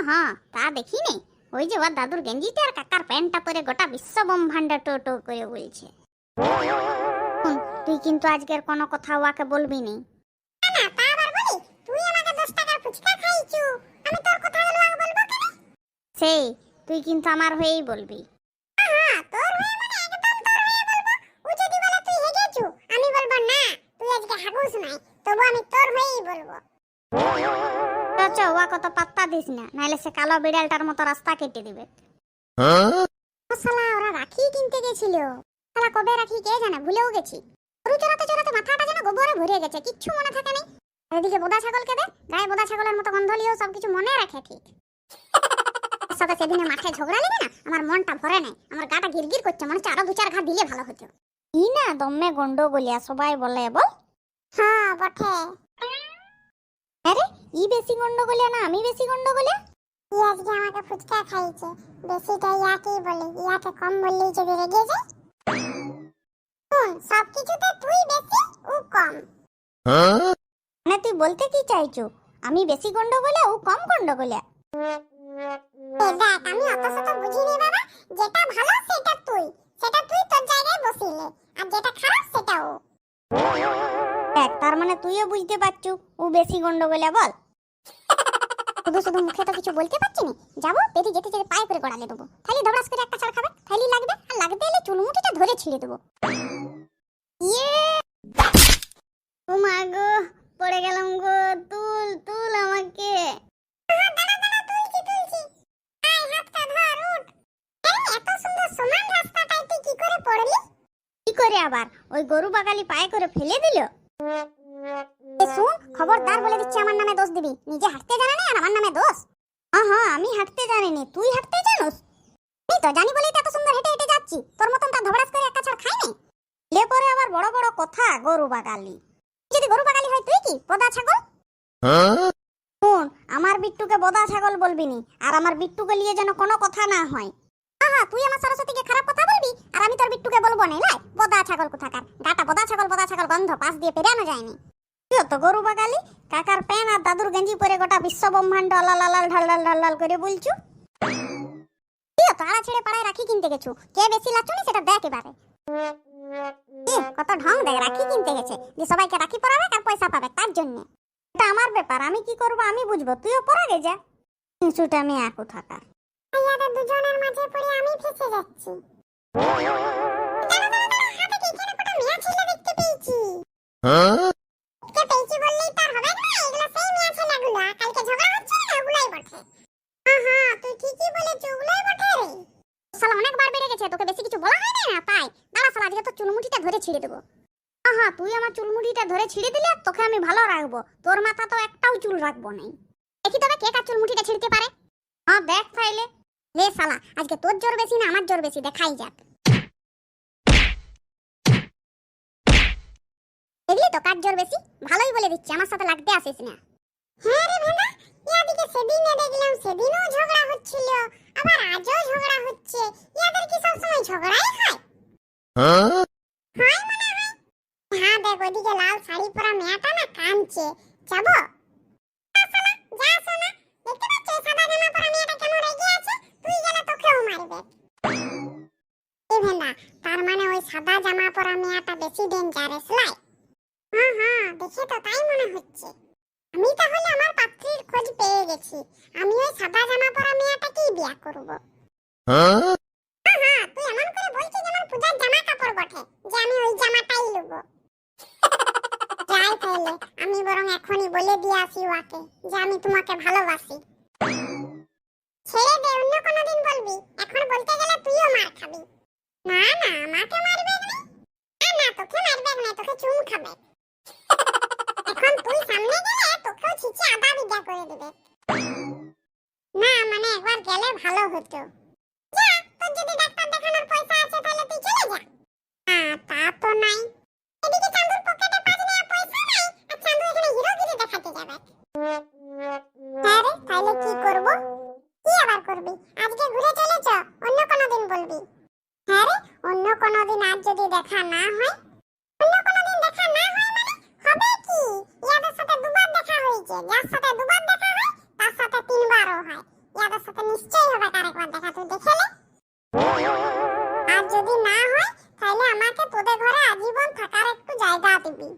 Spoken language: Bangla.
হ্যাঁ তা দেখি নেই, ওই যে ওর দাদুর গেঞ্জিটা আর কাকার প্যান্টটা পরে গোটা বিশ্ব ব্রহ্মাণ্ড টো টো করে বলছে। তুই কিন্তু আজকের কোনো কথা ওকে বলবি নি। না তা আবার বলি, তুই আমাকে 10 টাকার ফুচকা খাইছু, আমি তোর কথা হলো আর বলবো কেন? সেই তুই কিন্তু আমার হয়েই বলবি। হ্যাঁ তোর হয়ে মানে একদম তোর হয়ে বলবো। ও যদি বলে তুই হেগেছু, আমি বলবো না তুই আজকে হাগুস নাই, তবু আমি তোর হয়েই বলবো। চ ওয়া কত পাত্তা দিস না, নাইলে সে কালো বিড়ালটার মতো রাস্তা কেটে দিবে। শালা ওরা রাখি কিনতে গেছিল, শালা কবে রাখি কে জানে, ভুলেও গেছি। গরু চড়াতে চড়াতে মাথাটা যেন গোবরে ভরে গেছে, কিচ্ছু মনে থাকে নাই। আর এদিকে বোদা ছাগলকে দে, গায়ে বোদা ছাগলের মতো গন্ধ লিয়েও সবকিছু মনে রাখে ঠিক। সাথে সেদিনে মাঠে ঝগড়া লেগে না আমার মনটা ভরে নাই, আমার গাটা গিরগির করছে, মনে হচ্ছে আরো 2-4 ঘা দিলে ভালো হতো। ই না দমে গন্ডগোলিয়া সবাই বলে বল। হ্যাঁ বটে। আরে ই বেশি গন্ডগোলিয়া না আমি বেশি গন্ডগোলিয়া? ই আজকে আমাকে ফুচকা খাইছে, বেশিটা ইয়াকেই বলে, ইয়াকে কম বললেই যদি রেগে যায়। শুন, সবকিছুতে তুই বেশি ও কম। মানে তুই বলতে কি চাইছো আমি বেশি গন্ডগোলিয়া ও কম গন্ডগোলিয়া? দেখ আমি অত শত বুঝিনি বাবা, যেটা ভালো সেটা তুই তোর জায়গায় বসিলে, আর যেটা খারাপ সেটা ও। দেখ তার মানে তুইও বুঝতে পারছু ও বেশি গন্ডগোলিয়া বল। শুধু শুধু মুখে তো কিছু বলতে পারছি না, যাবো পেটি যেতে যেতে পায়ে করে গড়ালে দেবো, খালি ধবড়াস করে একটা ছাড় খাবে, খালি লাগবে আর লাগতে এলে চুলমুটিটা ধরে ছিঁড়ে দেবো। ইয়ে ও মা গো পড়ে গেলাম গো, তুল তুল আমাকে। তুলছি আয় হাতটা ধর উঠ। এত সুন্দর সমান রাস্তাটায় তুই কি করে পড়লি? কি করে আবার ওই গরু বাগালি পায়ে করে ফেলে দিল? শুন, খবরদার বলে দিচ্ছি আমার নামে দোষ দিবি, নিজে হাঁটতে জানা নেই আর আমার নামে দোষ। হ্যাঁ আমি হাঁটতে জানিনি, তুই হাঁটতে জানোস? এই তো জানি বলেই তো এত সুন্দর হেঁটে হেঁটে যাচ্ছি, তোর মতন তা ধবড়াস করে একটা ছাড় খাই নাই। লে পরে আবার বড় বড় কথা গরু বাগালি। যদি গরু বাগালি হয় তুই কি বোদা ছাগল? শুন আমার বিট্টুকে বোদা ছাগল বলবি নি, আর আমার বিট্টুকে নিয়ে যেন কোনো কথা না হয়। আহা তুই আমার সরস্বতীকে খারাপ কথা বলবি আর আমি তোর বিট্টুকে বলবো না, লাই বোদা ছাগল কোথাকার, গাটা বোদা ছাগল গন্ধ পাশ দিয়ে পেরানো যায়নি। তুই তো গরু বাগালি, কাকার প্যান আর দাদুর গেঞ্জি পরে গোটা বিশ্ব ব্রহ্মাণ্ড লাল ঢাল ঢাল ঢাল ঢাল করে বলছু। তুই তো আড়া ছেড়ে পাড়ায় রাখি কিনতে গেছু, কে বেশি লাচুনি সেটা দেখ এবারে। কত ঢং দেখ, রাখি কিনতে গেছে যে সবাইকে রাখি পরাবে আর পয়সা পাবে তার জন্য। এটা আমার ব্যাপার, আমি কি করব আমি বুঝবো, তুইও পরাগে যা। কিছুটা আমি একু থাকা ইয়াদের দুজনের মাঝে পড়ে আমি ফেসে যাচ্ছি। হাতে কি কেন কত মিয়া ছেলে দেখতে পেয়েছি। কে পেয়েছি বললেই তার হবে না, এগুলো সেই মিয়া ছেলেগুলো কালকে ঝগড়া হচ্ছে না ওগুলাই বটে। হ্যাঁ তুই ঠিকই বলেছিস, ওগুলাই বটে রে। শালা অনেকবার বেড়ে গেছে, তোকে বেশি কিছু বলা হয় না তাই। দাঁড়া শালা আজকে তো চুলমুঠিটা ধরে ছিঁড়ে দেবো। তুই আমার চুলমুড়িটা ধরে ছিঁড়ে দিলে তোকে আমি ভালো রাখবো, তোর মাথা তো একটাও চুল রাখবো নাই। দেখি তবে কে কার চুলমুঠিটা ছিঁড়তে পারে। দেখ তাইলে। লে শালা আজকে তোর জোর বেশি না আমার জোর বেশি, দেখাই যাক। দেখলি তো কার জোর বেশি, ভালোই বলে দিচ্ছি, আমার সাথে লাগতে আসিস না। হ্যাঁ রে ভেদা, ইয়াদিকে সেদিনে দেখলাম সেদিনও ঝগড়া হচ্ছিল, আবার আজও ঝগড়া হচ্ছে। ইয়াদের কি সব সময় ঝগড়াই হয়? হয় মনে হয়। হ্যাঁ দেখ ওদিকে লাল শাড়ি পরা মেয়েটা না কাঁদছে, যাবো? যা শোনা, দেখতে পাচ্ছ সাদা জামা পরা মেয়েটা কেমন রেগে আছে, তুই গেলে তোকেও মারবে। এই ভেন্দা, তার মানে ওই সাদা জামা পরা মেয়েটা বেশি ডেঞ্জারাস লাই। হ্যাঁ দেখে তো তাই মনে হচ্ছে। আমি তাহলে আমার পাত্রীর খোঁজ পেয়ে গেছি, আমি ওই সাদা জামা পরা মেয়েটাকেই বিয়ে করব। তুই এমন করে বলছিস যেমন পূজার জামা কাপড় বটে, যে আমি ওই জামাটাই লুবো। যাই তাহলে, আমি বরং এখনই বলে দিয়ে আসি ওকে যে আমি তোমাকে ভালোবাসি। ছেড়ে দে, অন্য কোনো দিন বলবি, এখন বলতে গেলে তুইও মার খাবি। না আমাকে মারবে না, না তোকে মারবে না, তোকে চুম খাবে। এখন তুই সামনে গেলে তোকেও ছিচি আদা বিদা করে দিবে। না মানে একবার গেলে ভালো হতো। যা, তোর যদি ডাক্তার দেখানোর পয়সা আছে তাহলে তুই চলে যা। তা তো নাই, এদিকে চাঁদুর পকেটে 5 টাকা পয়সা নাই, আর চাঁদু এখানে হিরোগিরি দেখাতে যাবে। হ্যাঁ রে, তাহলে কি করব? কি আবার করবি? আজকে ঘুরে চলে যা, অন্য কোনো দিন বলবি। হ্যাঁ রে, অন্য কোনো দিন আজ যদি দেখা না হয়, অন্য কোনো দিন দেখা না হয় মানে হবে কি? ইয়াদের সাথে দুবার দেখা হয়েছে, যার সাথে দুবার দেখা হয় তার সাথে 3বারও হয়। নিশ্চয়ই হবে আরেকবার দেখা, তুই দেখে নে। আর যদি না হয় তাহলে আমাকে তোদের ঘরে আজীবন থাকার একটু জায়গা দিবি।